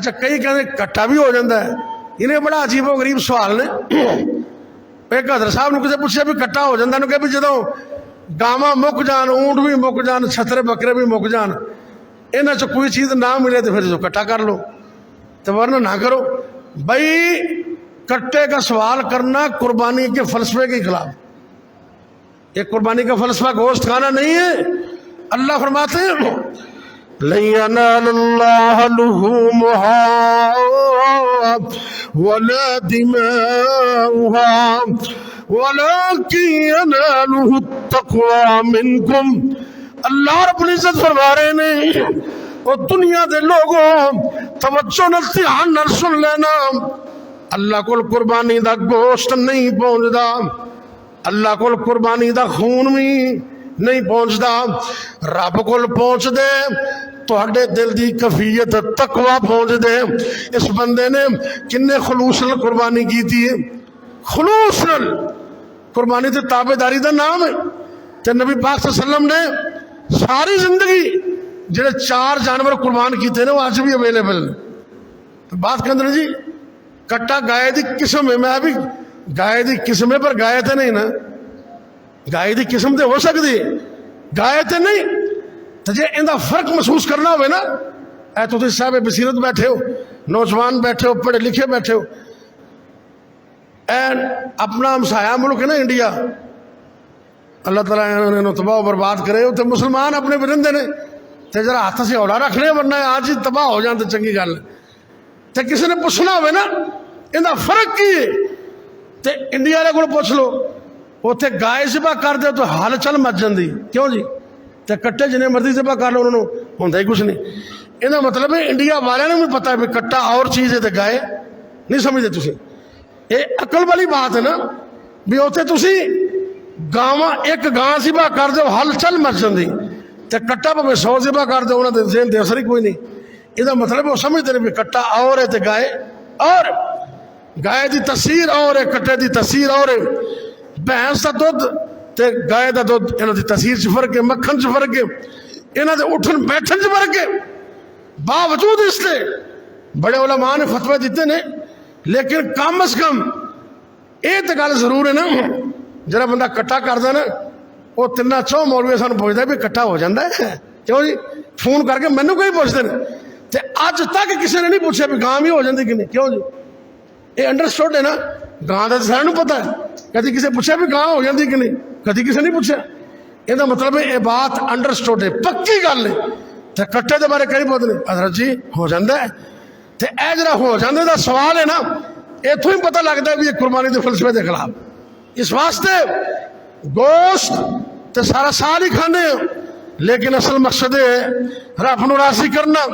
اچھا کئی کہتے کٹا بھی ہو جاتا ہے. انہیں بڑا عجیب و غریب سوال نے. ایک حضرت صاحب نے کسی پوچھا بھی کٹا ہو جاتا ہے کہ بھی جدوں گاواں مک جان, اونٹ بھی مک جان, چھترے بکرے بھی مک جان, انہاں چ کوئی چیز نہ ملے تو پھر جو کٹا کر لو, تو ورنہ نہ کرو. بھائی کٹے کا سوال کرنا قربانی کے فلسفے کے خلاف. ایک قربانی کا فلسفہ گوشت کھانا نہیں ہے. اللہ فرماتے ہیں لَن يَنَالَ اللَّهَ لُحُومُهَا وَلَا دِمَاؤُهَا وَلَكِن يَنَالُهُ التَّقْوَىٰ مِنكُمْ. اللہ رب العزت فرما رہے ہیں اور دنیا دے لوگوں توجہ نال دھیان نال سن لینا, اللہ کول قربانی دا گوشت نہیں پہنچدا, اللہ کول قربانی دا خون بھی نہیں پہنچدا, رب کول پہنچ دے تہاڈے دل دی کیفیت تقوی پہنچ دے. اس بندے نے کنے خلوص نال قربانی کیتی ہے, خلوص نال. قربانی تے تابع داری دا نام ہے. تے نبی پاک صلی اللہ علیہ وسلم نے ساری زندگی جڑے 4 جانور قربان کیتے ہیں وہ آج بھی اویلیبل ہیں. تو بات کہندے جی کٹا گائے دی قسم ہے, میں بھی گائے دی قسم ہے پر گائے تے نہیں نا, گائے دی قسم تے ہو سکتی ہے, گائے تے نہیں. تو جے ان دا فرق محسوس کرنا ہوئے نا, اے تو صاحب بصیرت بیٹھے ہو, نوجوان بیٹھے ہو, پڑھے لکھے بیٹھے ہو, اے اپنا ہمسایہ ملک ہے نا انڈیا, اللہ تعالیٰ انہوں تباہ و برباد کرے. تو مسلمان اپنے برندے نے تے ذرا ہاتھ سے اوڑا رکھ لے, ورنہ آج ہی تباہ ہو جان تو چنگی گل. تے کسی نے پوچھنا ہوئے نا ان دا فرق کی ہے, تے انڈیا والے کو پوچھ لو, اتنے گائے ذبح کر دے تو حال چل مچ جاندی. کیوں جی؟ تے کٹے جنہیں مرضی ذبح کر لو انہوں ہوتا ہی کچھ نہیں. یہ مطلب ہے انڈیا والے نے بھی پتا ہے بھی کٹا اور چیز ہے تے گائے نہیں سمجھتے تسی. یہ عقل والی بات ہے نا بھی اتنے تسی گاواں ایک گاں ذبح کر دو حل چل مچ جاندی, تے کٹا پہ 100 ذبح کر دو انہوں نے ذہن تے اثر ہی کوئی نہیں. یہ مطلب وہ سمجھتے ہیں بھی کٹا اور ہے تے گائے اور, گائے دی تاثیر اور ہے, کٹے دی تاثیر اور ہے. بھینس دا دودھ تے گائے دا دودھ انہاں دی تاثیر چ فرق ہے, مکھن چ فرق ہے, انہاں دے اٹھن بیٹھن چ فرق ہے. باوجود اس کے بڑے علماء نے فتوی دیتے نے, لیکن کم از کم یہ تو گل ضرور ہے نا, جڑا بندہ کٹا کردا نا وہ 3-4 مولوی سانوں پوچھدا بھی کٹا ہو جاندا ہے. کیوں جی؟ فون کر کے مینوں کوئی پوچھتے ہیں, تے اج تک کسی نے نہیں پوچھا بھی گاں بھی ہو جاندی کہ نہیں. کیوں جی؟ یہ انڈرسٹوڈ ہے نا, گاں کا سارے پتا ہے. کدی کسی پوچھا بھی گاں ہو جاندی کہ نہیں, کدی کسی نہیں پوچھا. یہ مطلب ہے یہ بات انڈرسٹوڈ ہے, پکی گل ہے. تے کٹے دے بارے کئی پتہ نہیں, حضرت جی ہو جاندا ہے. تے اے جڑا ہو جاندے دا سوال ہے نا, اتوں ہی پتہ لگتا ہے بھی یہ قربانی دے فلسفے دے خلاف. اس واسطے گوشت تے سارا سال ہی کھانے, لیکن اصل مقصد ہے رب نو راضی کرنا.